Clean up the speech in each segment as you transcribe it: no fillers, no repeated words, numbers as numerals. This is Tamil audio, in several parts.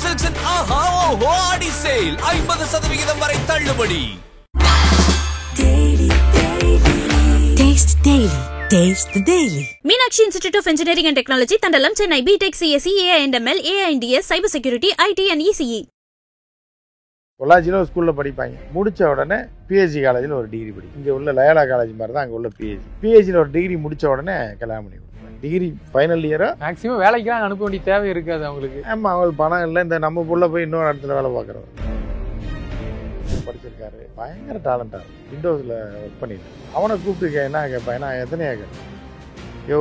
சில்க்ஸின் ஆஹா ஓஹோ ஆடி சேல் 50% வரை தள்ளுபடி. Taste the Daily. Meenakshi Institute of Engineering and Technology, Tandalam, Chennai. B.Tech, CSE, AI&ML, AI&DS, Cyber Security, IT and ECE. பொள்ளாச்சியில் ஒரு ஸ்கூலில் படிப்பாங்க. முடித்த உடனே பிஹெச்டி காலேஜில் ஒரு டிகிரி படிக்கும். இங்கே உள்ள லயோலா காலேஜ் மாதிரி தான் அங்கே உள்ள பிஹெச்சியில் ஒரு டிகிரி முடித்த உடனே கல்யாணம் பண்ணி கொடுப்பாங்க. டிகிரி ஃபைனல் இயராக மேக்ஸிமம் வேலைக்கெலாம் அனுப்ப வேண்டிய தேவை இருக்காது அவங்களுக்கு. ஆமாம், அவங்களுக்கு பணம் இல்லை. இந்த நம்ம புள்ள போய் இன்னொரு இடத்துல வேலை பார்க்குறோம். படிச்சிருக்காரு, பயங்கர டேலண்டாக இருக்கும். விண்டோஸில் ஒர்க் பண்ணிட்டு அவனை கூப்பிட்டு என்ன கேட்பேன், நான் எத்தனையா கேட்பேன், யோ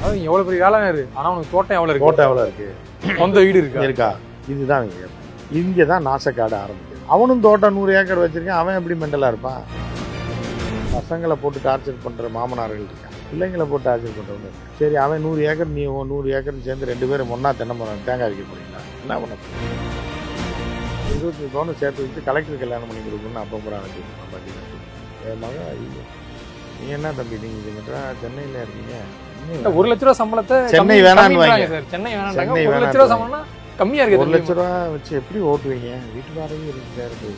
அது எவ்வளோ பெரிய வேலை இருக்குது, ஆனால் அவனுக்கு தோட்டம் எவ்வளோ இருக்கு, தோட்டம் எவ்வளோ இருக்குது, சொந்த வீடு இருக்கா, இதுதான் நீங்கள் கேட்பேன். இங்கே தான் நாசக்காடு ஆரம்பிக்குது. அவனும் தோட்டம் 100 ஏக்கர் வச்சுருக்கேன். அவன் எப்படி மெண்டலாக இருப்பான்? பசங்களை போட்டு டார்ச்சர் பண்ணுற மாமனார்கள் இருக்கான், பிள்ளைங்களை போட்டு டார்ச்சர் பண்ணுறவங்க இருக்கான். சரி, அவன் 100 ஏக்கர், நீ 100 ஏக்கர்னு சேர்ந்து 2 பேரும் ஒன்றா தென்னை மரம் தேங்காய் வைக்க போறீங்களா? என்ன பண்ண போறீங்க? 20 பவுன் சேர்த்து வச்சு கலெக்டர் கல்யாணம் பண்ணி கொடுக்கணும்னு அப்போ கூட அனுப்பிடுவோம். என் மகன், ஐயோ நீ என்ன தம்பி நீங்கள் சென்னையில் இருக்கீங்க, 1 லட்ச ரூபா சம்பளத்தை சென்னை வேணான்னு வாங்க. சென்னை வேணாம், 1 லட்ச ரூபா சம்பளம்னா கம்மியாக இருக்குது. 1 லட்ச ரூபா வச்சு எப்படி ஓட்டுவீங்க? வீட்டு வாடகை இருக்குது.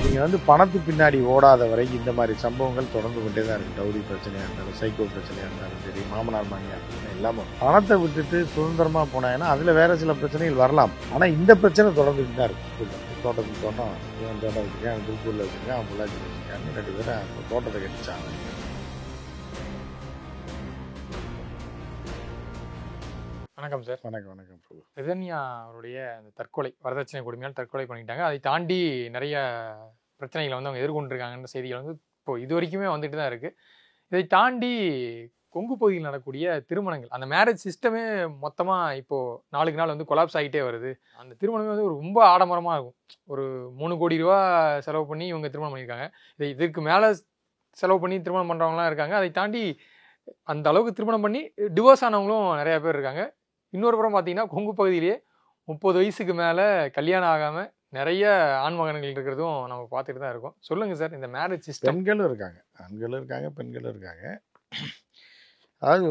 நீங்கள் வந்து பணத்து பின்னாடி ஓடாத வரைக்கும் இந்த மாதிரி சம்பவங்கள் தொடர்ந்து கொண்டே தான் இருக்குது. டவுரி பிரச்சனையாக இருந்தாலும், சைக்கோ பிரச்சனையாக இருந்தாலும் சரி, மாமனார் மாமியார் பிரச்சனை இல்லாமல் பணத்தை விட்டுட்டு சுதந்திரமாக போனாங்கன்னா அதில் வேறு சில பிரச்சனைகள் வரலாம். ஆனால் இந்த பிரச்சனை தொடர்ந்துட்டு தான் இருக்குது. தோட்டத்துக்கு தோட்டம், இவன் தோட்டம் வச்சுருக்கேன், அவன் திருப்பூரில் வச்சுருக்கேன், அவன் பொள்ளாச்சி வச்சுருக்கான்னு 2 பேரும் தோட்டத்தை கட்டிச்சாங்க. வணக்கம் சார். வணக்கம். ரிதன்யா அவருடைய அந்த தற்கொலை, வரதட்சணை கொடுமையால் தற்கொலை பண்ணிட்டாங்க. அதை தாண்டி நிறைய பிரச்சனைகளை வந்து அவங்க எதிர்கொண்டிருக்காங்கன்ற செய்திகள் வந்து இப்போ இது வரைக்குமே வந்துட்டு தான் இருக்குது. இதை தாண்டி கொங்கு பகுதியில் நடக்கக்கூடிய திருமணங்கள், அந்த மேரேஜ் சிஸ்டமே மொத்தமாக இப்போது நாளுக்கு நாள் வந்து கொலாப்ஸ் ஆகிட்டே வருது. அந்த திருமணமே வந்து ஒரு ரொம்ப ஆடம்பரமாக இருக்கும். ஒரு 3 கோடி ரூபா செலவு பண்ணி இவங்க திருமணம் பண்ணியிருக்காங்க. இதுக்கு மேலே செலவு பண்ணி திருமணம் பண்ணுறவங்களாம் இருக்காங்க. அதை தாண்டி அந்த அளவுக்கு திருமணம் பண்ணி டிவோர்ஸ் ஆனவங்களும் நிறையா பேர் இருக்காங்க. இன்னொரு புறம் பார்த்தீங்கன்னா கொங்கு பகுதியிலேயே 30 வயசுக்கு மேலே கல்யாணம் ஆகாமல் நிறைய ஆண்மகன்கள் இருக்கிறதும் நம்ம பார்த்துட்டு தான் இருக்கோம். சொல்லுங்கள் சார், இந்த மேரேஜ் சிஸ்டம். பெண்களும் இருக்காங்க, ஆண்களும் இருக்காங்க, பெண்களும் இருக்காங்க. அதாவது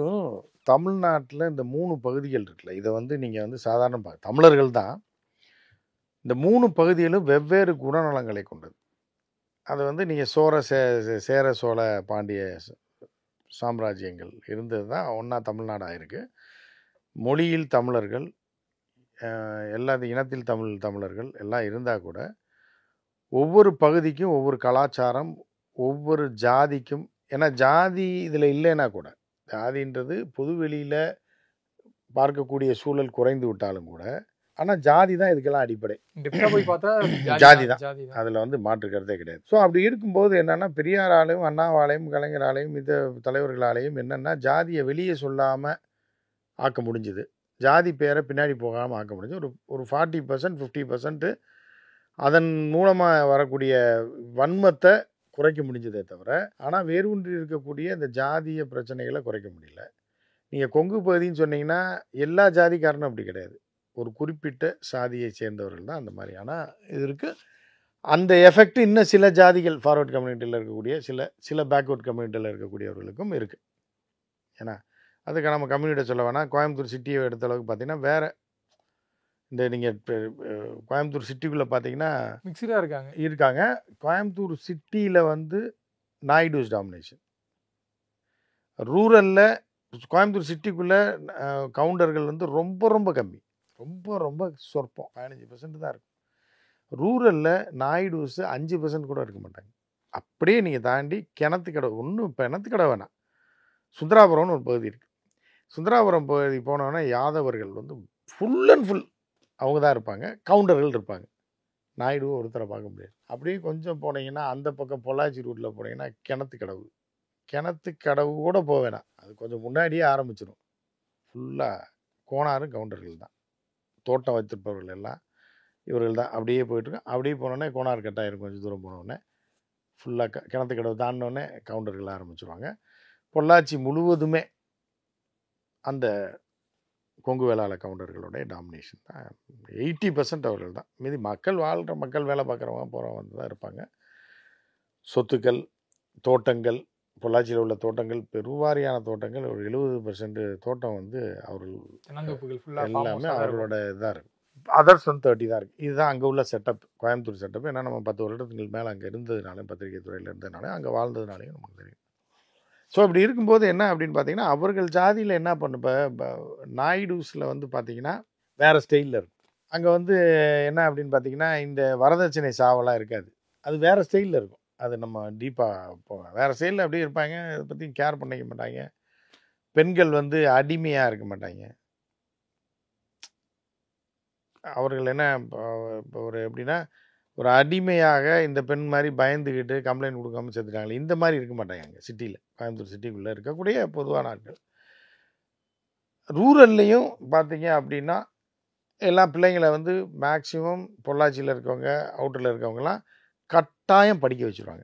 தமிழ்நாட்டில் இந்த 3 பகுதிகள் இருக்குல்ல, இதை வந்து நீங்கள் வந்து சாதாரண தமிழர்கள் தான். இந்த 3 பகுதிகளும் வெவ்வேறு குணநலங்களை கொண்டது. அது வந்து நீங்கள் சேர சோழ பாண்டிய சாம்ராஜ்யங்கள் இருந்தது தான் ஒன்றா தமிழ்நாடாக இருக்குது. மொழியில் தமிழர்கள், எல்லா இனத்தில் தமிழர்கள் எல்லாம் இருந்தால் கூட ஒவ்வொரு பகுதிக்கும் ஒவ்வொரு கலாச்சாரம், ஒவ்வொரு ஜாதிக்கும், ஏன்னா ஜாதி இதில் இல்லைன்னா கூட, ஜாதின்றது பொதுவெளியில் பார்க்கக்கூடிய சூழல் குறைந்து விட்டாலும் கூட, ஆனால் ஜாதி தான் இதுக்கெல்லாம் அடிப்படை. போய் பார்த்தா ஜாதி தான், அதில் வந்து மாற்றுக்கிறதே கிடையாது. ஸோ அப்படி இருக்கும்போது என்னென்னா, பெரியாராலையும் அண்ணாவாலையும் கலைஞராலையும் இந்த தலைவர்களாலையும் என்னென்னா ஜாதியை வெளியே சொல்லாமல் ஆக்க முடிஞ்சுது, ஜாதி பேரை பின்னாடி போகாமல் ஆக்க முடிஞ்சு. ஒரு 40% 50% அதன் மூலமாக வரக்கூடிய வன்மத்தை குறைக்க முடிஞ்சதே தவிர, ஆனால் வேரூன்றி இருக்கக்கூடிய இந்த ஜாதிய பிரச்சனைகளை குறைக்க முடியல. நீங்கள் கொங்கு பகுதின்னு சொன்னீங்கன்னா எல்லா ஜாதிக்காரனும் அப்படி கிடையாது, ஒரு குறிப்பிட்ட சாதியை சேர்ந்தவர்கள் தான் அந்த மாதிரி. ஆனால் இது இருக்குது, அந்த எஃபெக்ட் இன்னும் சில ஜாதிகள், ஃபார்வர்ட் கம்யூனிட்டியில் இருக்கக்கூடிய சில பேக்வர்ட் கம்யூனிட்டியில் இருக்கக்கூடியவர்களுக்கும் இருக்குது. ஏன்னா அதுக்கு நம்ம கம்யூனிட்டியை சொல்ல வேணாம். கோயம்புத்தூர் சிட்டியை எடுத்த அளவுக்கு பார்த்தீங்கன்னா வேறு, இந்த நீங்கள் கோயம்புத்தூர் சிட்டிக்குள்ளே பார்த்தீங்கன்னா மிக்சடாக இருக்காங்க. கோயம்புத்தூர் சிட்டியில் வந்து நாயுடுஸ் டாமினேஷன். ரூரலில் கோயம்புத்தூர் சிட்டிக்குள்ளே கவுண்டர்கள் வந்து ரொம்ப ரொம்ப கம்மி, ரொம்ப சொற்பம், 15% தான் இருக்கும். ரூரலில் நாயுடுஸ் 5% கூட இருக்க மாட்டாங்க. அப்படியே நீங்கள் தாண்டி கிணத்துக்கடை, ஒன்றும் இப்போ கிணத்துக்கடை வேணாம், சுந்தராபுரம்னு ஒரு பகுதி இருக்குது. சுந்தராபுரம் பகுதி போனோன்னா யாதவர்கள் வந்து ஃபுல் அண்ட் ஃபுல் அவங்க தான் இருப்பாங்க, கவுண்டர்கள் இருப்பாங்க. நாயுடுவை ஒருத்தரை பார்க்க முடியாது. அப்படியே கொஞ்சம் போனீங்கன்னா அந்த பக்கம் பொள்ளாச்சி ரூட்டில் போனீங்கன்னா கிணத்துக்கடவு கூட போக வேணாம், அது கொஞ்சம் முன்னாடியே ஆரம்பிச்சிடும். ஃபுல்லாக கோணாரும் கவுண்டர்கள் தான், தோட்டம் வைத்திருப்பவர்கள் எல்லாம் இவர்கள் தான். அப்படியே போயிட்டுருக்கோம். அப்படியே போனோடனே கோணார் கட்டாயிரும். கொஞ்சம் தூரம் போனோடனே ஃபுல்லாக கிணத்துக்கடவு தாண்டினோடனே கவுண்டர்கள் ஆரம்பிச்சிருவாங்க. பொள்ளாச்சி முழுவதுமே அந்த கொங்கு வேளாள கவுண்டர்களுடைய டாமினேஷன் தான். 80% அவர்கள் தான். மீதி மக்கள் வேலை பார்க்குறவங்க போகிறவங்க தான் இருப்பாங்க. சொத்துக்கள், தோட்டங்கள், பொள்ளாச்சியில் உள்ள தோட்டங்கள் பெருவாரியான தோட்டங்கள் ஒரு 70% தோட்டம் வந்து அவர்கள் தென்னந்தோப்புகள் ஃபுல்லாக எல்லாமே அவர்களோட இதாக இருக்குது. அதர்ஸ் வந்து 30 தான் இருக்குது. இதுதான் அங்கே உள்ள செட்டப், கோயம்புத்தூர் செட்டப். ஏன்னா நம்ம 10 வருடத்துக்கு மேலே அங்கே இருந்ததுனால, பத்திரிகை துறையில் இருந்ததுனால, அங்கே வாழ்ந்ததுனாலையும் நமக்கு தெரியும். ஸோ அப்படி இருக்கும்போது என்ன அப்படின்னு பார்த்தீங்கன்னா, அவர்கள் ஜாதியில் என்ன இப்போ நாயுடுஸில் வந்து பார்த்தீங்கன்னா வேறு ஸ்டைலில் இருக்கும். அங்கே வந்து என்ன அப்படின்னு பார்த்தீங்கன்னா, இந்த வரதட்சணை சாவெல்லாம் இருக்காது. அது வேறு ஸ்டைலில் இருக்கும். அது நம்ம டீப்பாக போவேன். வேறு ஸ்டைலில் அப்படியே இருப்பாங்க. அதை பற்றி கேர் பண்ணிக்க மாட்டாங்க. பெண்கள் வந்து அடிமையாக இருக்க மாட்டாங்க. அவர்கள் என்ன இப்போ ஒரு எப்படின்னா, ஒரு அடிமையாக இந்த பெண் மாதிரி பயந்துக்கிட்டு கம்ப்ளைண்ட் கொடுக்காம செத்துட்டாங்களே, இந்த மாதிரி இருக்க மாட்டாங்க அங்கே சிட்டியில். கோயம்புத்தூர் சிட்டிக்குள்ளே இருக்கக்கூடிய பொதுவான ஆட்கள். ரூரல்லையும் பார்த்தீங்க அப்படின்னா எல்லா பிள்ளைங்களை வந்து மேக்சிமம் பொள்ளாச்சியில் இருக்கவங்க, அவுட்டரில் இருக்கவங்கலாம் கட்டாயம் படிக்க வச்சுருவாங்க.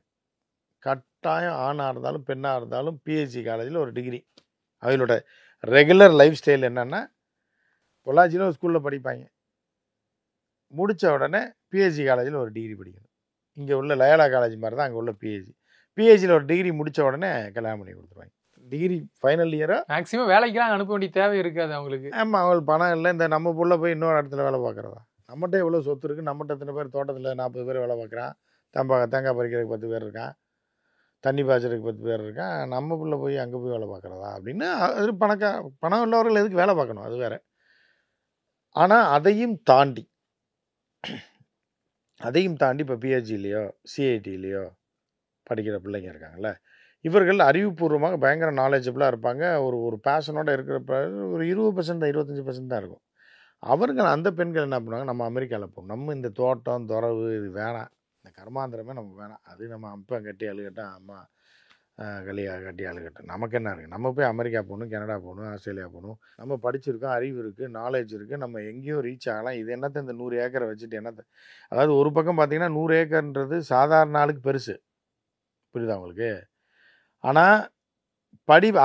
கட்டாயம் ஆணாக இருந்தாலும் பெண்ணாக இருந்தாலும் பிஹெச்டி காலேஜில் ஒரு டிகிரி. அவங்களோட ரெகுலர் லைஃப் ஸ்டைல் என்னென்னா, பொள்ளாச்சியில் ஒரு ஸ்கூலில் படிப்பாங்க, முடித்த உடனே பிஹெச்டி காலேஜில் ஒரு டிகிரி படிக்கணும். இங்கே உள்ள லயோலா காலேஜ் மாதிரி தான் அங்கே உள்ள பிஹெச்சியில் ஒரு டிகிரி முடித்த உடனே கல்யாணம் பண்ணி கொடுத்துருவாங்க. டிகிரி ஃபைனல் இயராக மேக்ஸிமம் வேலைக்கெல்லாம் அனுப்ப வேண்டிய தேவை இருக்காது அவங்களுக்கு. ஆமாம், அவங்களுக்கு பணம் இல்லை. இந்த நம்ம புள்ள போய் இன்னொரு இடத்துல வேலை பார்க்குறதா? நம்மகிட்ட எவ்வளோ சொத்து இருக்குது, நம்மகிட்ட எத்தனை பேர் தோட்டத்தில் 40 பேர் வேலை பார்க்குறான், தேங்காய் பறிக்கிறதுக்கு 10 பேர் இருக்கான், தண்ணி பாய்ச்சறதுக்கு 10 பேர் இருக்கான், நம்ம புள்ள போய் அங்கே போய் வேலை பார்க்குறதா அப்படின்னு. அது பணம் உள்ளவர்கள் எதுக்கு வேலை பார்க்கணும், அது வேறு. ஆனால் அதையும் தாண்டி இப்போ பிஹெச்டிலேயோ சிஐடிலேயோ படிக்கிற பிள்ளைங்க இருக்காங்கள்ல, இவர்கள் அறிவுபூர்வமாக பயங்கர நாலேஜபிளாக இருப்பாங்க. ஒரு பேஷனோட இருக்கிறப்ப ஒரு 20% தான், 25% தான் இருக்கும். அவர்கள் அந்த பெண்கள் என்ன பண்ணுவாங்க, நம்ம அமெரிக்காவில் போகணும், நம்ம இந்த தோட்டம் துறவு இது வேணாம், இந்த கர்மாந்திரமே நமக்கு வேணாம், அது நம்ம அப்பா கட்டி அழுகட்டும், அம்மா கலியாக கட்டி அழுகட்டும், நமக்கு என்ன இருக்குது, நம்ம போய் அமெரிக்கா போகணும், கனடா போகணும், ஆஸ்திரேலியா போகணும், நம்ம படிச்சிருக்கோம், அறிவு இருக்குது, நாலேஜ் இருக்குது, நம்ம எங்கேயும் ரீச் ஆகலாம். இது என்னத்தை இந்த 100 ஏக்கரை வச்சுட்டு என்னத்தை? அதாவது ஒரு பக்கம் பார்த்தீங்கன்னா 100 ஏக்கர்ன்றது சாதாரண ஆளுக்கு பெருசு, புரியுதா உங்களுக்கு? ஆனால்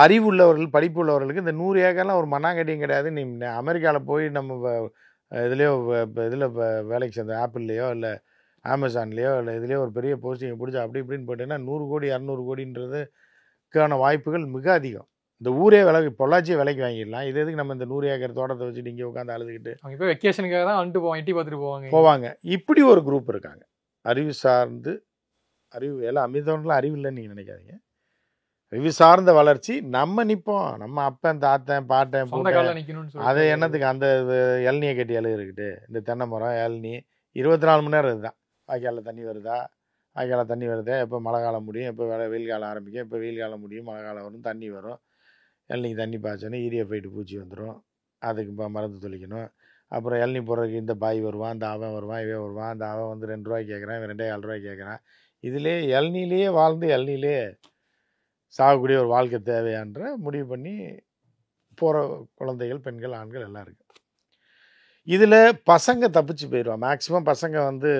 அறிவு உள்ளவர்கள், படிப்பு உள்ளவர்களுக்கு இந்த 100 ஏக்கர்லாம் ஒரு மண்ணாங்கட்டியும் கிடையாது. நீ அமெரிக்காவில் போய் நம்ம இதுலேயோ இதில் வேலைக்கு சேர்ந்த ஆப்பிள்லேயோ இல்லை அமேசான்லேயோ இல்லை இதுலேயோ ஒரு பெரிய போஸ்டிங்கை பிடிச்சி அப்படி இப்படின்னு போயிட்டேன்னா 100 கோடி 200 கோடின்றதுக்கான வாய்ப்புகள் மிக அதிகம். இந்த ஊரே பொள்ளாச்சியை விலைக்கு வாங்கிடலாம். இது எதுக்கு நம்ம இந்த 100 ஏக்கர் தோட்டத்தை வச்சுட்டு இங்கே உட்காந்து அழுதுகிட்டு? அவங்க இப்போ வெக்கேஷனுக்காக தான் வந்துட்டு போவாங்க, எட்டி பார்த்துட்டு போவாங்க. இப்படி ஒரு குரூப் இருக்காங்க, அறிவு சார்ந்து. அறிவு எல்லாம் அமிர்தவன்லாம் அறிவு இல்லைன்னு நீங்கள் நினைக்காதீங்க. அறிவு சார்ந்த வளர்ச்சி. நம்ம நிற்போம், நம்ம அப்பன் தாத்தன் பாட்டன் போட்டேன், அதை என்னத்துக்கு அந்த இளநியை கட்டி அழுகிட்டு? இந்த தென்னை மரம் இளநீ 24 மணி நேரம் இதுதான். வாய்க்காலில் தண்ணி வருதா, வாய்க்காலில் தண்ணி வருதா, எப்போ மழை காலம் முடியும், எப்போ வெயில் காலம் ஆரம்பிக்கும், எப்போ வெயில் காலம் முடியும், மழை காலம் வரும், தண்ணி வரும், இளநிக்கு தண்ணி பாய்ச்சணும், ஈரியா போயிட்டு பூச்சி வந்துடும், அதுக்கு இப்போ மருந்து தெளிக்கணும். அப்புறம் இளநீ போடுறதுக்கு இந்த பாய் வருவான், இந்த அவன் வருவான், இவன் வருவான், அந்த அவன் வந்து 2 ரூபாய்க்கு கேட்குறான், இவன் 2,4 ரூபாய்க்கு கேட்குறான். இதிலே இளநிலேயே வாழ்ந்து இளநிலே சாகக்கூடிய ஒரு வாழ்க்கை தேவையான்ற முடிவு பண்ணி போகிற குழந்தைகள், பெண்கள், ஆண்கள் எல்லாம் இருக்குது. இதில் பசங்க தப்பிச்சு போயிடுவான். மேக்ஸிமம் பசங்க வந்து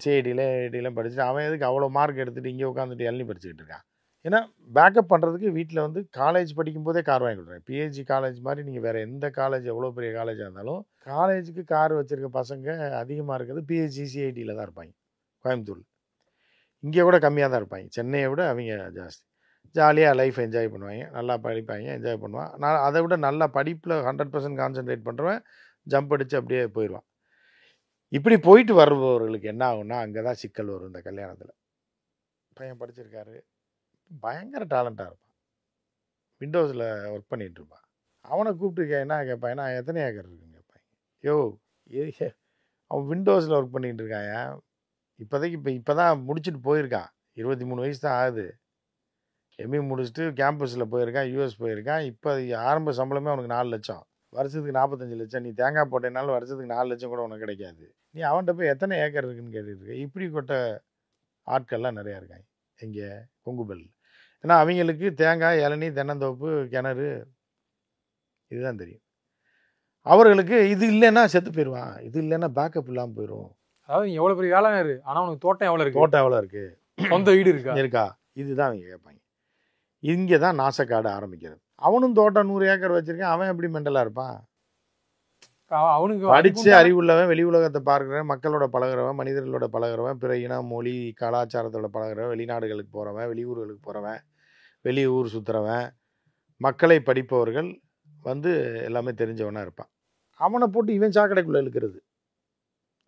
சிஐடியில் படிச்சுட்டு அவன் எதுக்கு அவ்வளோ மார்க் எடுத்துகிட்டு இங்கே உட்காந்துட்டு இளநீ படிச்சுக்கிட்டு இருக்கான்? ஏன்னா பேக்கப் பண்ணுறதுக்கு வீட்டில் வந்து காலேஜ் படிக்கும்போதே கார் வாங்கி கொடுக்குறேன். பிஹெச்டி காலேஜ் மாதிரி நீங்கள் வேறு எந்த காலேஜ் எவ்வளோ பெரிய காலேஜாக இருந்தாலும் காலேஜுக்கு கார் வச்சுருக்க பசங்க அதிகமாக இருக்கிறது பிஹெச்டி சிஐடியில் தான் இருப்பாங்க. கோயம்புத்தூரில் இங்கே கூட கம்மியாக தான் இருப்பாங்க. சென்னையை விட அவங்க ஜாஸ்தி. ஜாலியாக லைஃப் என்ஜாய் பண்ணுவாங்க, நல்லா படிப்பாங்க, என்ஜாய் பண்ணுவான். நான் அதை விட நல்லா படிப்பில் 100% கான்சன்ட்ரேட் பண்ணுறவன் ஜம்ப் அடித்து அப்படியே போயிடுவான். இப்படி போயிட்டு வருபவர்களுக்கு என்ன ஆகும்னா அங்கே தான் சிக்கல் வரும். இந்த கல்யாணத்தில் பையன் படிச்சிருக்காரு, பயங்கர டேலண்ட்டாக இருப்பான், விண்டோஸில் ஒர்க் பண்ணிகிட்டு இருப்பான். அவனை கூப்பிட்டு என்ன கேட்பான், ஏன்னா எத்தனை ஏக்கர் இருக்குன்னு கேட்பாங்க. யோ அவன் விண்டோஸில் ஒர்க் பண்ணிகிட்டு இருக்காங்க, இப்போதைக்கு இப்போ தான் முடிச்சுட்டு போயிருக்கான், 23 வயசு தான் ஆகுது, எம்இ முடிச்சுட்டு கேம்பஸில் போயிருக்கான், யூஎஸ் போயிருக்கான். இப்போ ஆரம்ப சம்பளமே அவனுக்கு 4 லட்சம், வருஷத்துக்கு 45 லட்சம். நீ தேங்காய் போட்டேனாலும் வருஷத்துக்கு 4 லட்சம் கூட உனக்கு கிடைக்காது. நீ அவன்கிட்ட போய் எத்தனை ஏக்கர் இருக்குன்னு கேட்டுட்டு இப்படிப்பட்ட ஆட்கள்லாம் நிறையா இருக்காங்க இங்கே கொங்குபல். ஏன்னா அவங்களுக்கு தேங்காய், இளநீ, தென்னந்தோப்பு, கிணறு இதுதான் தெரியும். அவர்களுக்கு இது இல்லைன்னா செத்து போயிடுவான், இது இல்லைன்னா பேக்கப் இல்லாமல் போயிடும். அதாவது எவ்வளோ பெரிய வேலை இருக்கு, ஆனால் அவனுக்கு தோட்டம் எவ்வளோ இருக்குது, தோட்டம் எவ்வளோ இருக்குது, சொந்த வீடு இருக்கா, இதுதான் அவங்க கேட்பாங்க. இங்கே தான் நாசக்காடு ஆரம்பிக்கிறது. அவனும் தோட்டம் 100 ஏக்கர் வச்சிருக்கான், அவன் எப்படி மெண்டலாக இருப்பான்? அவனுக்கு படித்து அறிவுள்ளவன், வெளி உலகத்தை பார்க்குறவன், மக்களோட பழகிறவன், மனிதர்களோட பழகிறவன், பிற இனம், மொழி, கலாச்சாரத்தோட பழகிறவன், வெளிநாடுகளுக்கு போகிறவன், வெளியூர்களுக்கு போகிறவன், வெளியூர் சுற்றுறவன், மக்களை படிப்பவர்கள் வந்து எல்லாமே தெரிஞ்சவனாக இருப்பான். அவனை போட்டு இவன் சாக்கடைக்குள்ளே இழுக்கிறது.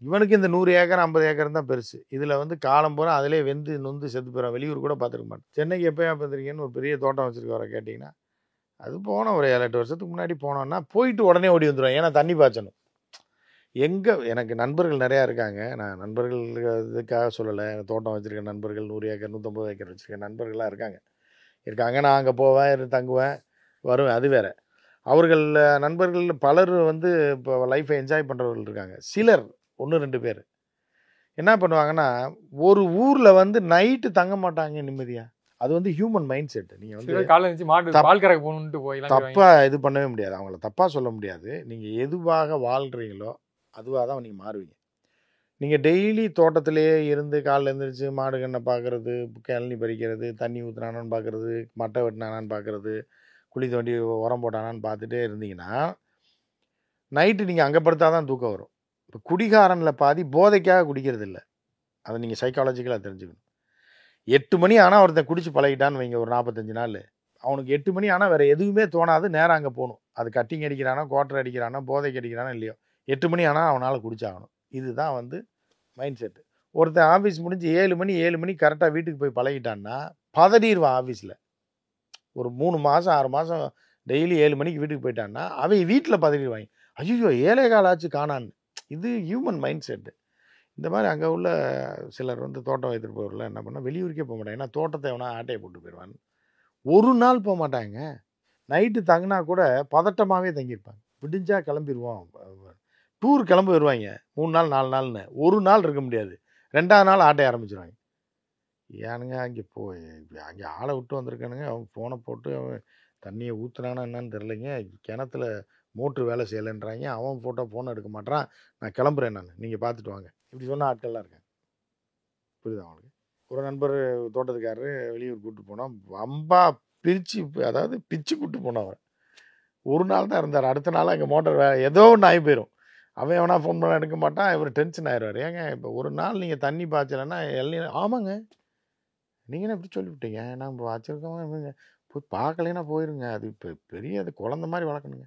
இவனுக்கு இந்த 100 ஏக்கர் 50 ஏக்கர் தான் பெருசு. இதில் வந்து காலம் பூரா அதிலே வெந்து நொந்து செத்து போயிடும். வெளியூர் கூட பார்த்துருக்க மாட்டேன். சென்னைக்கு எப்போயா பார்த்துருக்கீங்கன்னு ஒரு பெரிய தோட்டம் வச்சுருக்கவரை கேட்டிங்கன்னா, அது போனோம் ஒரு 7-8 வருஷத்துக்கு முன்னாடி போனோன்னா போயிட்டு உடனே ஓடி வந்துடுவான். ஏன்னா தண்ணி பாய்ச்சணும். எனக்கு நண்பர்கள் நிறையா இருக்காங்க. நான் நண்பர்கள் இதுக்காக சொல்லலை. தோட்டம் வச்சுருக்க நண்பர்கள் 100 ஏக்கர் 150 ஏக்கர் வச்சுருக்க நண்பர்கள்லாம் இருக்காங்க. நான் அங்கே போவேன், தங்குவேன், வருவேன். அது வேறு. அவர்கள் நண்பர்கள் பலர் வந்து இப்போ லைஃப்பை என்ஜாய் பண்ணுறவர்கள் இருக்காங்க. சிலர் 1-2 பேர் என்ன பண்ணுவாங்கன்னா, ஒரு ஊரில் வந்து நைட்டு தங்க மாட்டாங்க நிம்மதியாக. அது வந்து ஹியூமன் மைண்ட் செட். நீங்கள் வந்து தப்பாக இது பண்ணவே முடியாது. அவங்கள தப்பாக சொல்ல முடியாது. நீங்கள் எதுவாக வாழ்கிறீங்களோ அதுவாக தான் நீங்கள் மாறுவீங்க. நீங்கள் டெய்லி தோட்டத்திலேயே இருந்து காலைல எழுந்திரிச்சு மாடு கண்ணை பார்க்குறது, கிளநி பறிக்கிறது, தண்ணி ஊற்றுனானான்னு பார்க்குறது, மட்டை வெட்டினானான்னு பார்க்குறது, குழி தோண்டி உரம் போட்டானான்னு பார்த்துட்டே இருந்தீங்கன்னா நைட்டு நீங்கள் அங்கே படுத்தா தான் தூக்கம் வரும். இப்போ குடிகாரனில் பாதி போதைக்காக குடிக்கிறது இல்லை. அதை நீங்கள் சைக்காலஜிக்கலாக தெரிஞ்சுக்கணும். 8 மணி ஆனால் ஒருத்தன் குடிச்சு பழகிட்டான்னு வைங்க, ஒரு 45 நாள் அவனுக்கு 8 மணி ஆனால் வேறு எதுவுமே தோணாது. நேரம் அங்கே போகணும். அது கட்டிங் அடிக்கிறானோ, குவார்டர் அடிக்கிறானோ, போதைக்கு அடிக்கிறானோ இல்லையோ, 8 மணி ஆனால் அவனால் குடிச்சாகணும். இதுதான் வந்து மைண்ட் செட்டு. ஒருத்தன் ஆஃபீஸ் முடிஞ்சு 7 மணி கரெக்டாக வீட்டுக்கு போய் பழகிட்டான்னா பதறிடுவான். ஆஃபீஸில் ஒரு 3 மாதம் 6 மாதம் டெய்லி 7 மணிக்கு வீட்டுக்கு போயிட்டான்னா அவன் வீட்டில் பதறிடுவாங்க. ஐயோ 7 கால் ஆச்சு காணான்னு. இது ஹியூமன் மைண்ட் செட்டு. இந்த மாதிரி அங்கே உள்ள சிலர் வந்து தோட்டம் வைத்துட்டு போகிறவர்கள் என்ன பண்ணால் வெளியூருக்கே போக மாட்டாங்க. ஏன்னா தோட்டத்தை எவனா ஆட்டையை போட்டு போயிடுவான். ஒரு நாள் போக மாட்டாங்க. நைட்டு தங்கினா கூட பதட்டமாகவே தங்கியிருப்பாங்க. விடிஞ்சா கிளம்பிடுவோம். டூர் கிளம்பி வருவாங்க 3 நாள் 4 நாள்னு. ஒரு நாள் இருக்க முடியாது. 2ஆவது நாள் ஆட்டை ஆரம்பிச்சிருவாங்க. ஏனுங்க அங்கே போய் அங்கே ஆளை விட்டு வந்திருக்கானுங்க, அவன் ஃபோனை போட்டு அவன் தண்ணியை ஊற்றுனானா என்னன்னு தெரிலைங்க, கிணத்துல மோட்ரு வேலை செய்யலைன்றாங்க, அவன் ஃபோனை எடுக்க மாட்டான், நான் கிளம்புறேன், நீங்கள் பார்த்துட்டு வாங்க. இப்படி சொன்ன ஆட்கள்லாம் இருக்காங்க. புரியுதா அவங்களுக்கு? ஒரு நண்பர் தோட்டத்துக்காரரு வெளியூர் கூப்பிட்டு போனோம். வம்பா பிரித்து, அதாவது பிச்சு கூப்பிட்டு போனோம். அவர் ஒரு நாள் தான் இருந்தார். அடுத்த நாள் அங்கே மோட்டர் ஏதோ ஒன்று ஆகி போயிடும். அவன் எவனா ஃபோன் பண்ண எடுக்க மாட்டான். இவர் டென்ஷன் ஆயிடுவார். ஏங்க இப்போ ஒரு நாள் நீங்கள் தண்ணி பாய்ச்சலைன்னா ஆமாங்க நீங்கள் என்ன இப்படி சொல்லிவிட்டீங்க, நாங்கள் வச்சுருக்கோம், போய் பார்க்கலைன்னா போயிருங்க, அது இப்போ பெரிய அது குழந்த மாதிரி வளர்க்கணுங்க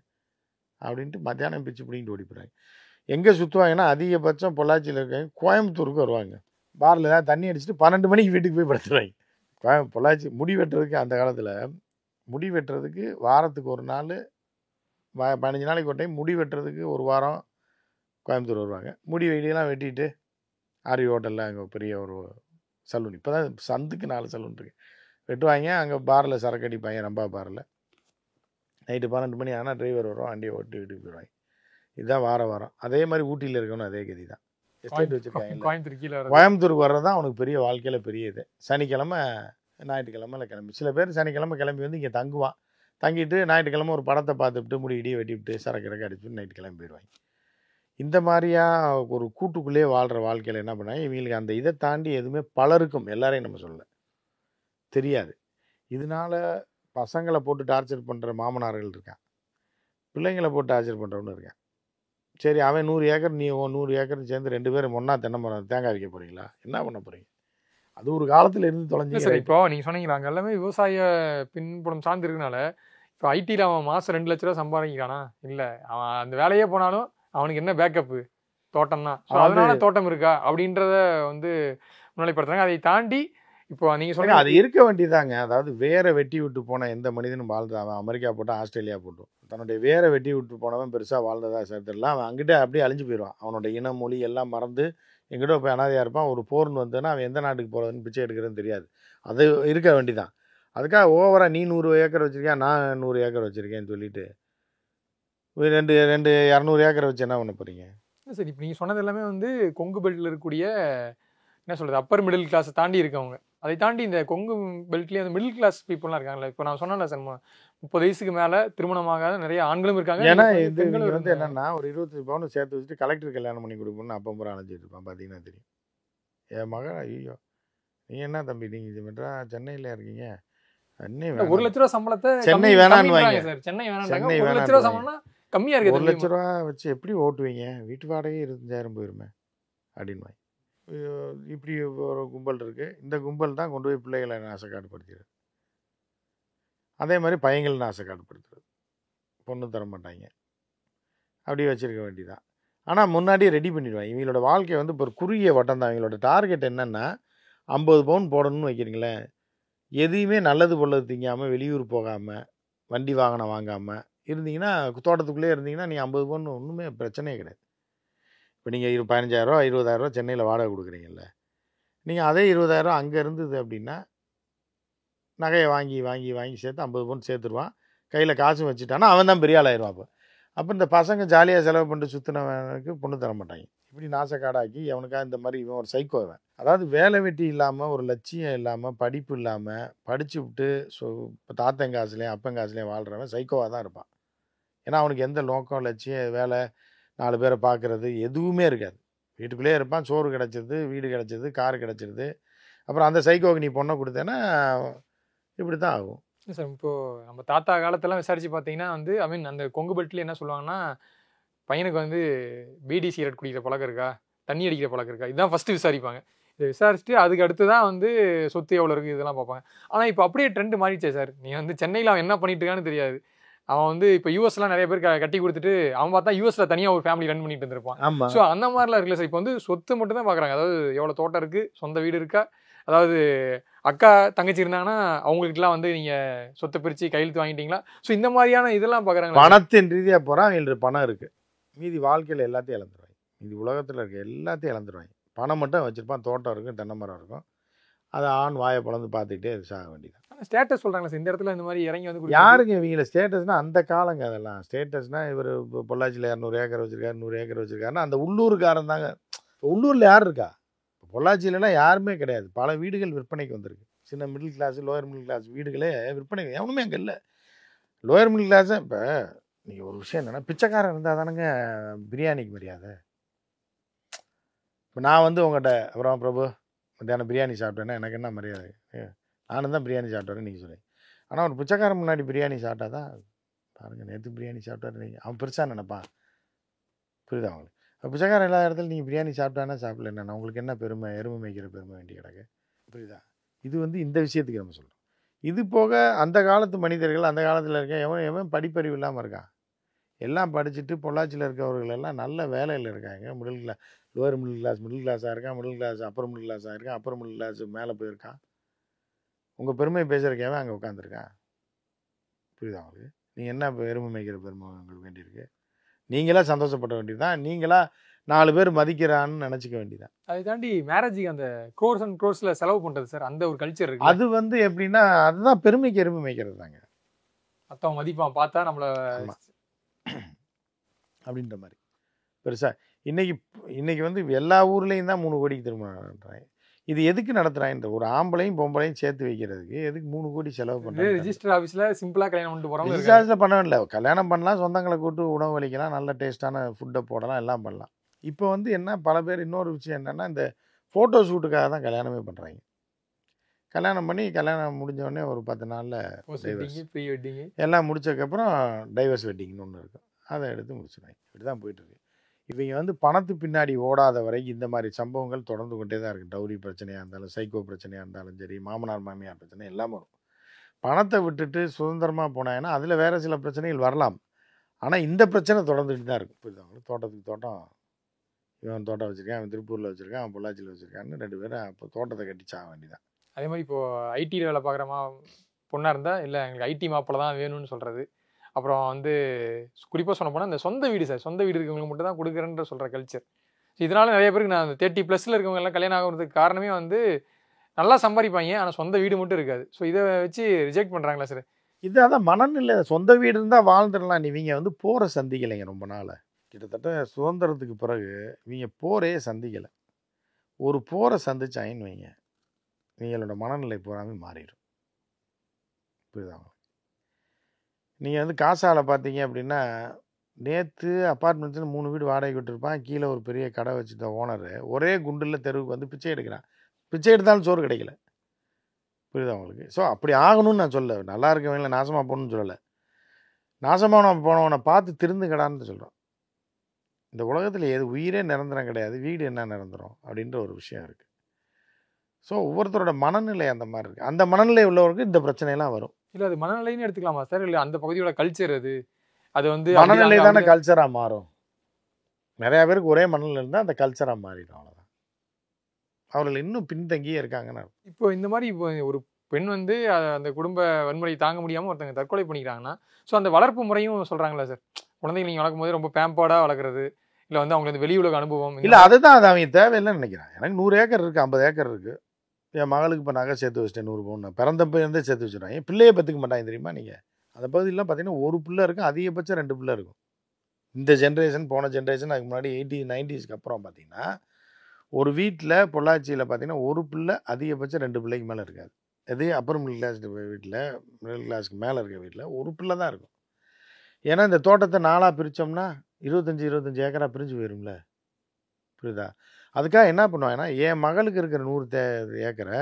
அப்படின்ட்டு மத்தியானம் பிச்சு பிடிங்கிட்டு ஓடி போகிறாங்க. எங்கே சுற்றுவாங்கன்னா அதிகபட்சம் பொள்ளாச்சியில் இருக்காங்க, கோயம்புத்தூருக்கு வருவாங்க. பாரில் ஏதாவது தண்ணி அடிச்சுட்டு 12 மணிக்கு வீட்டுக்கு போய் படுத்துருவாங்க. பொள்ளாச்சி முடி வெட்டுறதுக்கு, அந்த காலத்தில் முடி வெட்டுறதுக்கு வாரத்துக்கு ஒரு நாள், 15 நாளைக்கு ஒரு டைம் முடி வெட்டுறதுக்கு ஒரு வாரம் கோயம்புத்தூர் வருவாங்க. முடி வெடியெல்லாம் வெட்டிட்டு ஆரி ஹோட்டலில் அங்கே பெரிய ஒரு சலூன், இப்போ தான் சந்துக்கு 4 சலூன் இருக்குது, வெட்டுவாங்க. அங்கே பாரில் சரக்கு அடிப்பாங்க, ரம்பா பாரில். நைட்டு 12 மணி ஆனால் டிரைவர் வரும், வண்டியை ஓட்டி வீட்டுக்கு போயிடுவாங்க. இதுதான் வாரம். அதே மாதிரி ஊட்டியில் இருக்கணும், அதே கதி தான். எஸ்டேட் வச்சுருக்காங்க. கோயம்புத்தூருக்கு வர்றது தான் அவனுக்கு பெரிய வாழ்க்கையில் பெரிய இது. சனிக்கிழமை ஞாயிற்றுக்கிழமையில் கிளம்பி, சில பேர் சனிக்கிழமை கிளம்பி வந்து இங்கே தங்குவான். தங்கிட்டு ஞாயிற்றுக்கிழமை ஒரு படத்தை பார்த்துட்டு முடி இடியை வெட்டிவிட்டு சரக்கு அடிச்சுட்டு நைட்டு கிளம்பி போயிடுவாங்க. இந்த மாதிரியா ஒரு கூட்டுக்குள்ளேயே வாழ்கிற வாழ்க்கையில் என்ன பண்ணாங்க, இவங்களுக்கு அந்த இதை தாண்டி எதுவுமே பலருக்கும், எல்லாரையும் நம்ம சொல்ல தெரியாது. இதனால பசங்களை போட்டு டார்ச்சர் பண்ணுற மாமனார்கள் இருக்கான், பிள்ளைங்களை போட்டு டார்ச்சர் பண்ணுறவனு இருக்கான். சரி, அவன் 100 ஏக்கர், நீ 100 ஏக்கர் சேர்ந்து 2 பேரும் ஒன்றா தென்னை மரம் தேங்காய் வைக்க போகிறீங்களா? என்ன பண்ண போகிறீங்க? அது ஒரு காலத்தில் இருந்து தொலைஞ்சி. சார் இப்போ நீங்கள் சொன்னீங்களா அங்கே எல்லாமே விவசாய பின்புலம் சார்ந்து இருக்கனால, இப்போ ஐடியில் அவன் மாதம் 2 லட்ச ரூபா சம்பாதிக்கிறானா? இல்லை, அவன் அந்த வேலையே போனாலும் அவனுக்கு என்ன பேக்கப்பு? தோட்டம் தான். அதனால தோட்டம் இருக்கா அப்படின்றத வந்து முன்னிலைப்படுத்துறாங்க. அதை தாண்டி இப்போ நீங்கள் சொன்னீங்க அது இருக்க வேண்டியதாங்க. அதாவது வேற வெட்டி விட்டு போன எந்த மனிதனும் வாழ்ந்தான். அவன் அமெரிக்கா போட்டான், ஆஸ்திரேலியா போட்டோம், தன்னுடைய வேற வெட்டி விட்டு போனவன் பெருசாக வாழ்ந்ததா சரித்திரலாம். அவன் அங்கிட்ட அப்படியே அழிஞ்சு போயிடுவான். அவனோட இனம் மொழி எல்லாம் மறந்து எங்கிட்ட போய் அனாதையாக இருப்பான். ஒரு போர்னு வந்ததுன்னா அவன் எந்த நாட்டுக்கு போகிறதுன்னு பிச்சை எடுக்கிறதுன்னு தெரியாது. அது இருக்க வேண்டிதான். அதுக்காக ஓவராக நீ 100 ஏக்கர் வச்சுருக்கேன், நான் 100 ஏக்கர் வச்சுருக்கேன்னு சொல்லிட்டு 200 ஏக்கரை வச்சு என்ன பண்ண போகிறீங்க? சரி, இப்போ நீங்கள் சொன்னது எல்லாமே வந்து கொங்கு பெல்ட்டில் இருக்கக்கூடிய என்ன சொல்கிறது, அப்பர் மிடில் கிளாஸை தாண்டி இருக்கவங்க. அதை தாண்டி இந்த கொங்கு பெல்ட்லேயே அந்த மிடில் கிளாஸ் பீப்புளெலாம் இருக்காங்களே. இப்போ நான் சொன்னேன்ல சார், 30 வயசுக்கு மேலே திருமணமாகாத நிறைய ஆண்களும் இருக்காங்க. ஏன்னா இது வந்து என்னென்னா, ஒரு 25 பவுன் சேர்த்து வச்சுட்டு கலெக்டர் கல்யாணம் பண்ணி கொடுக்கணும்னு அப்போ முறை அழைச்சிட்டு இருப்பான். பார்த்தீங்கன்னா தெரியும். என் மகன், ஐயோ நீ என்ன தம்பி, நீங்கள் இது மட்டும் சென்னையில் இருக்கீங்க, சென்னை 1 லட்ச ரூபா சம்பளத்தை சென்னை வேணான்னு வாங்க சார். சென்னை வேணாம். 1 லட்ச ரூபா சம்பளம்னா கம்மியாக இருக்குது. 1 லட்ச ரூபா வச்சு எப்படி ஓட்டுவீங்க? வீட்டு வாடகை 25,000 போயிருமே அப்படின்னு. இப்படி ஒரு கும்பல் இருக்குது. இந்த கும்பல் தான் கொண்டு போய் பிள்ளைகளை நாசக்காடுபடுத்திடுது. அதே மாதிரி பையங்கள் நாசை காட்டுப்படுத்துறது, பொண்ணு தர மாட்டாங்க, அப்படியே வச்சுருக்க வேண்டியதான். ஆனால் முன்னாடியே ரெடி பண்ணிடுவாங்க. இவங்களோட வாழ்க்கை வந்து இப்போ ஒரு குறுகிய வட்டம் தான். இவங்களோட டார்கெட் என்னென்னா 50 பவுன் போடணும்னு வைக்கிறீங்களேன், எதையுமே நல்லது பொல்லது திங்காமல், வெளியூர் போகாமல், வண்டி வாகனம் வாங்காமல் இருந்தீங்கன்னா, தோட்டத்துக்குள்ளே இருந்தீங்கன்னா நீங்கள் 50 பவுன் ஒன்றுமே பிரச்சனையே கிடையாது. இப்போ நீங்கள் 15,000 20,000 சென்னையில் வாடகை கொடுக்குறீங்கல்ல, நீங்கள் அதே 20,000 அங்கே இருந்தது அப்படின்னா நகையை வாங்கி வாங்கி வாங்கி சேர்த்து 50 பவுன் சேர்த்துருவான். கையில் காசும் வச்சுட்டானா அவன் தான் பெரிய ஆள் ஆயிடுவான். அப்போ இந்த பசங்க ஜாலியாக செலவு பண்ணிட்டு சுற்றினவனுக்கு பொண்ணு தர மாட்டாங்க. இப்படி நாசக்காடாக்கி அவனுக்காக இந்த மாதிரி இவன் ஒரு சைக்கோவன். அதாவது வேலை வெட்டி இல்லாமல், ஒரு லட்சியம் இல்லாமல், படிப்பு இல்லாமல், படித்து விட்டு இப்போ தாத்தன் காசுலேயும் அப்பன் காசுலேயும் வாழ்கிறவன் சைக்கோவாக தான் இருப்பான். ஏன்னா அவனுக்கு எந்த நோக்கம், லட்சியம், வேலை, 4 பேரை பார்க்குறது எதுவுமே இருக்காது. வீட்டுக்குள்ளேயே இருப்பான். சோறு கிடச்சிருது, வீடு கிடச்சிருது, கார் கிடச்சிருது. அப்புறம் அந்த சைக்கோவுக்கு நீ பொண்ணை கொடுத்தேன்னா இப்படி தான் ஆகும். சார் இப்போது நம்ம தாத்தா காலத்தெல்லாம் விசாரித்து பார்த்தீங்கன்னா வந்து அந்த கொங்கு பெல்ட்டில் என்ன சொல்லுவாங்கன்னா, பையனுக்கு வந்து பீடி சிகரெட் குடிக்கிற பழக்கம் இருக்கா, தண்ணி அடிக்கிற பழக்கம் இருக்கா, இதுதான் ஃபஸ்ட்டு விசாரிப்பாங்க. இதை விசாரிச்சுட்டு அதுக்கு அடுத்து தான் வந்து சொத்து எவ்வளோ இருக்குது இதெல்லாம் பார்ப்பாங்க. ஆனால் இப்போ அப்படியே ட்ரெண்டு மாறிடுச்சே சார். நீ வந்து சென்னையில் அவன் என்ன பண்ணிட்டு இருக்கான்னு தெரியாது. அவன் வந்து இப்போ யூஎஸ்லாம் நிறைய பேர் கட்டி கொடுத்துட்டு அவன் பார்த்தா யூஎஸில் தனியாக ஒரு ஃபேமிலி ரன் பண்ணிட்டு இருந்திருப்பான். ஆமாம். ஸோ அந்த மாதிரிலாம் இருக்குல்ல சார். இப்போ வந்து சொத்து மட்டும் தான் பார்க்குறாங்க. அதாவது எவ்வளோ தோட்டம் இருக்குது, சொந்த வீடு இருக்கா, அதாவது அக்கா தங்கச்சி இருந்தாங்கன்னா அவங்களுக்குலாம் வந்து நீங்கள் சொத்தை பிரித்து கையெழுத்து வாங்கிட்டீங்களா, ஸோ இந்த மாதிரியான இதெல்லாம் பார்க்குறாங்க. பணத்தின் ரீதியாக போகிறான். அவங்களுக்கு பணம் இருக்குது, மீதி வாழ்க்கையில் எல்லாத்தையும் இழந்துருவாங்க. மீதி உலகத்தில் இருக்க எல்லாத்தையும் இழந்துருவாங்க. பணம் மட்டும் வச்சுருப்பான், தோட்டம் இருக்கும், தென்னை மரம் இருக்கும், அதை ஆண் வாயை பிளந்து பார்த்துக்கிட்டே சாக வேண்டியதான். ஸ்டேட்டஸ் சொல்கிறாங்களா சார் இந்த இடத்துல இந்த மாதிரி இறங்கி வந்து யாருங்க இவங்கள ஸ்டேட்டஸ்னால் அந்த காலங்க. அதெல்லாம் ஸ்டேட்டஸ்னால் இவர் இப்போ பொள்ளாச்சியில் 200 ஏக்கர் வச்சுருக்காரு, 100 ஏக்கர் வச்சுருக்காருன்னா அந்த உள்ளூர்காரன் தாங்க. உள்ளூரில் யார் இருக்கா? இப்போ பொள்ளாச்சியிலலாம் யாருமே கிடையாது. பல வீடுகள் விற்பனைக்கு வந்திருக்கு. சின்ன middle class, lower middle class வீடுகளே விற்பனைக்கு எவனுமே அங்கே இல்லை. லோயர் மிடில் கிளாஸு இப்போ நீங்கள் ஒரு விஷயம் என்னென்னா, பிச்சைக்காரன் இருந்தால் தானுங்க பிரியாணிக்கு மரியாதை. இப்போ நான் வந்து உங்கள்கிட்ட அப்புறம் பிரபு மத்தியானம் பிரியாணி சாப்பிட்டேன்னா எனக்கு என்ன மரியாதை? நானும் தான் பிரியாணி சாப்பிட்டாரு நீங்கள் சொல்லுங்கள். ஆனால் ஒரு பிச்சைக்காரன் முன்னாடி பிரியாணி சாப்பிட்டா தான் பாருங்கள், நேற்று பிரியாணி சாப்பிட்டாரு நீங்கள் அவன் பெருசாக நினைப்பான். புரியுதா அவங்களுக்கு? இப்போ பிச்சைக்காரன் எல்லா இடத்துல நீங்கள் பிரியாணி சாப்பிட்டானா சாப்பிடல என்னென்ன உங்களுக்கு என்ன பெருமை? எருமை மேய்க்கிற பெருமை வேண்டி கிடக்கு. புரியுதா? இது வந்து இந்த விஷயத்துக்கு நம்ம சொல்கிறோம். இது போக அந்த காலத்து மனிதர்கள், அந்த காலத்தில் இருக்க எவன் படிப்பறிவு இல்லாமல் இருக்கான். எல்லாம் படிச்சுட்டு பொள்ளாச்சியில் இருக்கவர்கள் எல்லாம் நல்ல வேலையில் இருக்காங்க. மிடில் கிளாஸ், லோயர் மிடில் கிளாஸாக இருக்கான், மிடில் கிளாஸ் அப்பர் மிடில் கிளாஸாக இருக்கான், அப்பர் மிடில் கிளாஸ் மேலே போயிருக்கான். உங்கள் பெருமை பேசுகிறக்கவே அங்கே உட்காந்துருக்கான். புரியுதா உங்களுக்கு? நீங்கள் என்ன இப்போ எருமை மேய்க்கிற பெருமை உங்களுக்கு வேண்டியிருக்கு? நீங்களா சந்தோஷப்பட வேண்டியதுதான். நீங்களா 4 பேர் மதிக்கிறான்னு நினச்சிக்க வேண்டியதான். அதை தாண்டி மேரேஜுக்கு அந்த க்ரோர்ஸ் அண்ட் க்ரோர்ஸில் செலவு பண்ணுறது சார், அந்த ஒரு கல்ச்சர் இருக்குது. அது வந்து எப்படின்னா அதுதான் பெருமைக்கு எருமை மேய்க்கிறது தாங்க. மற்றவங்க மதிப்பான் பார்த்தா நம்மளை அப்படின்ற மாதிரி பெருசாக இன்னைக்கு வந்து எல்லா ஊர்லேயும் தான் 3 கோடிக்கு திருமணம் நடத்துகிறாங்க. இது எதுக்கு நடத்துகிறாங்க? ஒரு ஆம்பளையும் பொம்பளையும் சேர்த்து வைக்கிறதுக்கு எதுக்கு 3 கோடி செலவு பண்ணுறாங்க? ரிஜிஸ்டர் ஆஃபீஸில் சிம்பிளாக கல்யாணம் பண்ணிட்டு போகிறோம். ரிஜிஸ்டர் பண்ண இல்லை, கல்யாணம் பண்ணலாம், சொந்தங்களை கூட்டு உணவு அளிக்கலாம், நல்ல டேஸ்ட்டான ஃபுட்டை போடலாம், எல்லாம் பண்ணலாம். இப்போ வந்து என்ன, பல பேர் இன்னொரு விஷயம் என்னென்னா, இந்த ஃபோட்டோ ஷூட்டுக்காக தான் கல்யாணமே பண்ணுறாங்க. கல்யாணம் பண்ணி கல்யாணம் முடிஞ்சோடனே ஒரு 10 நாளில் ப்ரீ வெட்டிங்கு எல்லாம் முடிச்சதுக்கப்புறம் டைவர்ஸ் வெட்டிங்னு ஒன்று இருக்கும், அதை எடுத்து முடிச்சுடுவாங்க. இப்படி தான் போயிட்டுருக்கு. இவங்க வந்து பணத்து பின்னாடி ஓடாத வரை இந்த மாதிரி சம்பவங்கள் தொடர்ந்து கொண்டே தான் இருக்குது. டவுரி பிரச்சனையாக இருந்தாலும், சைக்கோ பிரச்சனையாக இருந்தாலும் சரி, மாமனார் மாமியார் பிரச்சனை எல்லாம் வரும். பணத்தை விட்டுட்டு சுதந்திரமாக போனாங்கன்னா அதில் வேறு சில பிரச்சனைகள் வரலாம். ஆனால் இந்த பிரச்சனை தொடர்ந்துட்டு தான் இருக்கும். புரியுது? தோட்டத்துக்கு தோட்டம், இவன் தோட்டம் வச்சுருக்கான், அவன் திருப்பூரில் வச்சுருக்கான், அவன் பொள்ளாச்சியில் வச்சுருக்கான்னு 2 பேரும் அப்போ தோட்டத்தை கட்டி சாக வேண்டியதான். அதே மாதிரி இப்போது ஐடியில் வேலை பார்க்குறமா பொண்ணாக இருந்தால் இல்லை எங்களுக்கு ஐடி மாப்பிள்ள தான் வேணும்னு சொல்கிறது. அப்புறம் வந்து குறிப்பாக சொன்ன போனால் இந்த சொந்த வீடு சார், சொந்த வீடு இருக்கவங்களுக்கு மட்டும் தான் கொடுக்குறேன்ற சொல்கிற கல்ச்சர். ஸோ இதனால் நிறைய பேருக்கு நான் 30+ இருக்கவங்க எல்லாம் கல்யாணம் ஆகிறதுக்கு காரணமே வந்து நல்லா சம்பாதிப்பாங்க, ஆனால் சொந்த வீடு மட்டும் இருக்காது. ஸோ இதை வச்சு ரிஜெக்ட் பண்ணுறாங்களா சார்? இதான் மனநிலை. சொந்த வீடு இருந்தால் வாழ்ந்துடலாம். இவங்க வந்து போகிற சந்திக்கலைங்க. ரொம்ப நாள் கிட்டத்தட்ட சுதந்திரத்துக்கு பிறகு இவங்க போரே சந்திக்கலை. ஒரு போரை சந்திச்சாயின்னு வைங்க, இவங்களோட மனநிலை பூராமே மாறிடும். புரியுதாங்க? நீங்கள் வந்து காசால பார்த்தீங்க அப்படின்னா, நேற்று அப்பார்ட்மெண்ட்ஸில் 3 வீடு வாடகை விட்டுருப்பான். கீழே ஒரு பெரிய கடை வச்சுருந்த ஓனரு ஒரே குண்டில் தெருவுக்கு வந்து பிச்சை எடுக்கிறான். பிச்சை எடுத்தாலும் சோறு கிடைக்கல. புரியுதா உங்களுக்கு? ஸோ அப்படி ஆகணும்னு நான் சொல்ல, நல்லா இருக்கவங்கள நாசமாக போகணும்னு சொல்லலை. நாசமான போனவனை பார்த்து திருந்துக்கடான்னு சொல்கிறோம். இந்த உலகத்தில் எது உயிரே நிரந்தரம் கிடையாது, வீடு என்ன நிரந்தரம் அப்படின்ற ஒரு விஷயம் இருக்குது. ஸோ ஒவ்வொருத்தரோட மனநிலை அந்த மாதிரி இருக்குது. அந்த மனநிலை உள்ளவருக்கு இந்த பிரச்சனைலாம் வரும். இல்லை அது மனநிலைன்னு எடுத்துக்கலாமா சார்? இல்லை அந்த பகுதியோட கல்ச்சர் அது வந்து மனநிலை தானே கல்ச்சராக மாறும். நிறையா பேருக்கு ஒரே மனநிலை இருந்தால் அந்த கல்ச்சராக மாறிடும். அவ்வளோதான். அவர்கள் இன்னும் பின்தங்கியே இருக்காங்கன்னு. இப்போ இந்த மாதிரி இப்போ ஒரு பெண் வந்து அந்த குடும்ப வன்முறை தாங்க முடியாமல் ஒருத்தங்க தற்கொலை பண்ணிக்கிறாங்கன்னா, ஸோ அந்த வளர்ப்பு முறையும் சொல்கிறாங்களா சார்? குழந்தைங்க நீங்கள் வளர்க்கும் போது ரொம்ப பேம்பாடாக வளர்க்குறது, இல்லை வந்து அவங்களுக்கு வெளி உலக அனுபவம் இல்லை, அதுதான் அது அவங்க தேவையில்லைன்னு நினைக்கிறேன். எனக்கு 100 ஏக்கர் இருக்குது, 50 ஏக்கர் இருக்குது. என் மகளுக்கு இப்போ நகை சேர்த்து வச்சிட்டேன் 100 பவுன். பிறந்தப்பேருந்தே சேர்த்து வச்சுருவாங்க. பிள்ளையே பெற்றுக்க மாட்டாங்க தெரியுமா நீங்கள்? அந்த பகுதியிலாம் பார்த்தீங்கன்னா ஒரு பிள்ளை இருக்கும், அதிகபட்சம் 2 பிள்ளை இருக்கும். இந்த ஜென்ரேஷன் போன ஜென்ரேஷன் அதுக்கு முன்னாடி 80s 90ஸ்க்கு அப்புறம் பார்த்தீங்கன்னா ஒரு வீட்டில் பொள்ளாச்சியில் பார்த்தீங்கன்னா ஒரு பிள்ளை அதிகபட்சம் 2 பிள்ளைக்கு மேலே இருக்காது. எது அப்பர் மிடில் கிளாஸ் வீட்டில், மிடில் கிளாஸ்க்கு மேலே இருக்க வீட்டில் ஒரு பிள்ளை தான் இருக்கும். ஏன்னா இந்த தோட்டத்தை 4ஆக பிரித்தோம்னா 25 ஏக்கராக பிரிஞ்சு போயிரும்ல. புரியுதா? அதுக்காக என்ன பண்ணுவாங்கன்னா என் மகளுக்கு இருக்கிற 100 ஏக்கரை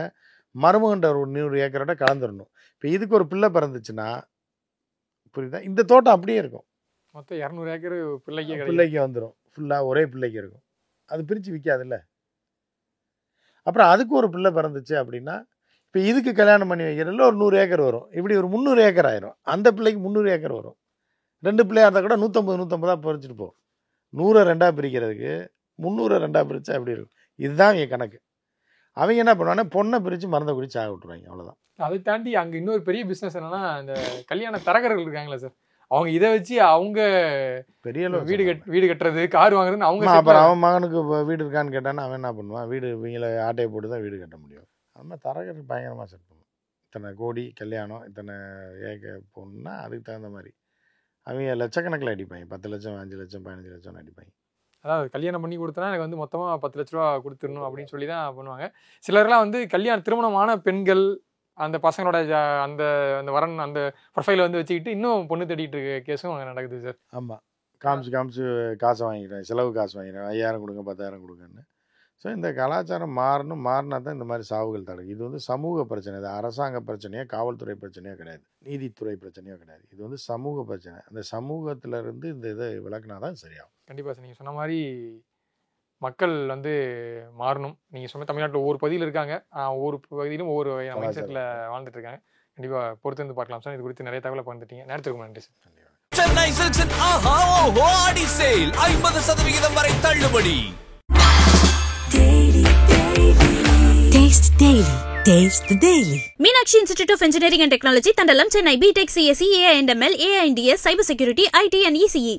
மருமகன்ற ஒரு 100 ஏக்கரோட கலந்துடணும். இப்போ இதுக்கு ஒரு பிள்ளை பிறந்துச்சுன்னா புரியுதா, இந்த தோட்டம் அப்படியே இருக்கும். மொத்தம் 200 ஏக்கர் பிள்ளைக்கு வந்துடும். ஃபுல்லாக ஒரே பிள்ளைக்கு இருக்கும். அது பிரித்து விற்காதுல்ல. அப்புறம் அதுக்கு ஒரு பிள்ளை பிறந்துச்சு அப்படின்னா இப்போ இதுக்கு கல்யாணம் பண்ணி வைக்கிறதுல ஒரு 100 ஏக்கர் வரும். இப்படி ஒரு 300 ஏக்கர் ஆயிரும். அந்த பிள்ளைக்கு 300 ஏக்கர் வரும். 2 பிள்ளையாக இருந்தால் கூட 150 பறிச்சுட்டு போகும். 100 2ஆக பிரிக்கிறதுக்கு 300 2ஆக பிரித்தா எப்படி இருக்கும்? இதுதான் என் கணக்கு. அவங்க என்ன பண்ணுவாங்கன்னா பொண்ணை பிரித்து மருந்தை குடிச்சு ஆக விட்டுருவாங்க. அவ்வளோதான். அதை தாண்டி அங்கே இன்னொரு பெரிய பிஸ்னஸ் என்னன்னா இந்த கல்யாண தரகர்கள் இருக்காங்களா சார், அவங்க இதை வச்சு அவங்க பெரிய வீடு கட்டுறது, கார் வாங்குறதுன்னு அவங்க. அப்புறம் அவன் மகனுக்கு வீடு இருக்கான்னு கேட்டான்னா அவன் என்ன பண்ணுவான்? வீடு இவங்கள ஆட்டையை போட்டு தான் வீடு கட்ட முடியும். அது மாதிரி தரகர் பயங்கரமாக செட் பண்ணும். இத்தனை கோடி கல்யாணம், இத்தனை ஏக்க பொண்ணுன்னா அதுக்கு தகுந்த மாதிரி அவங்க லட்சக்கணக்கில் அடிப்பாங்க. 10 லட்சம் 5 லட்சம் 15 லட்சம் அடிப்பாங்க. அதாவது கல்யாணம் பண்ணி கொடுத்தனா எனக்கு வந்து மொத்தமாக 10 லட்ச ரூபா கொடுத்துடணும் அப்படின்னு சொல்லி தான் பண்ணுவாங்க. சிலர்லாம் வந்து திருமணமான பெண்கள் அந்த பசங்களோட அந்த அந்த வரன் அந்த ப்ரொஃபைலை வந்து வச்சுக்கிட்டு இன்னும் பொண்ணு தேடிட்டு இருக்க கேஸும் அங்கே நடக்குது சார். ஆமாம், காமிச்சு காசை வாங்கிக்கிறேன், செலவு காசு வாங்கிக்கிறேன், 5000 கொடுங்க 10,000 கொடுங்கன்னு. ஸோ இந்த கலாச்சாரம் மாறினா தான் இந்த மாதிரி சாவுகள் தடுக்கும். இது வந்து சமூக பிரச்சனை. இது அரசாங்க பிரச்சனையோ காவல்துறை பிரச்சனையோ கிடையாது, நீதித்துறை பிரச்சனையோ கிடையாது. இது வந்து சமூக பிரச்சனை. அந்த சமூகத்தில் இருந்து இந்த இதை விளக்குனா தான் சரியாகும். கண்டிப்பாக சார், நீங்கள் சொன்ன மாதிரி மக்கள் வந்து மாறணும். நீங்கள் சொன்ன தமிழ்நாட்டில் ஒவ்வொரு பகுதியில் இருக்காங்க, ஒவ்வொரு பகுதியிலும் ஒவ்வொரு மைண்ட் செட்டில் வாழ்ந்துட்டு இருக்காங்க. கண்டிப்பாக பொறுத்து வந்து பார்க்கலாம் சார். இது குறித்து நிறைய தகவலை பகிர்ந்துட்டீங்க. நேரத்துக்கு நன்றி சார். சென்னை சில்க்ஸின் ஆஹா ஓஹோ ஆடி சேல் 50% வரை தள்ளுபடி. Taste the Daily. Meenakshi Institute of Engineering and Technology, Tandalam, Chennai, BTech, CSE, AI&ML, AI&DS, Cybersecurity, IT and ECE.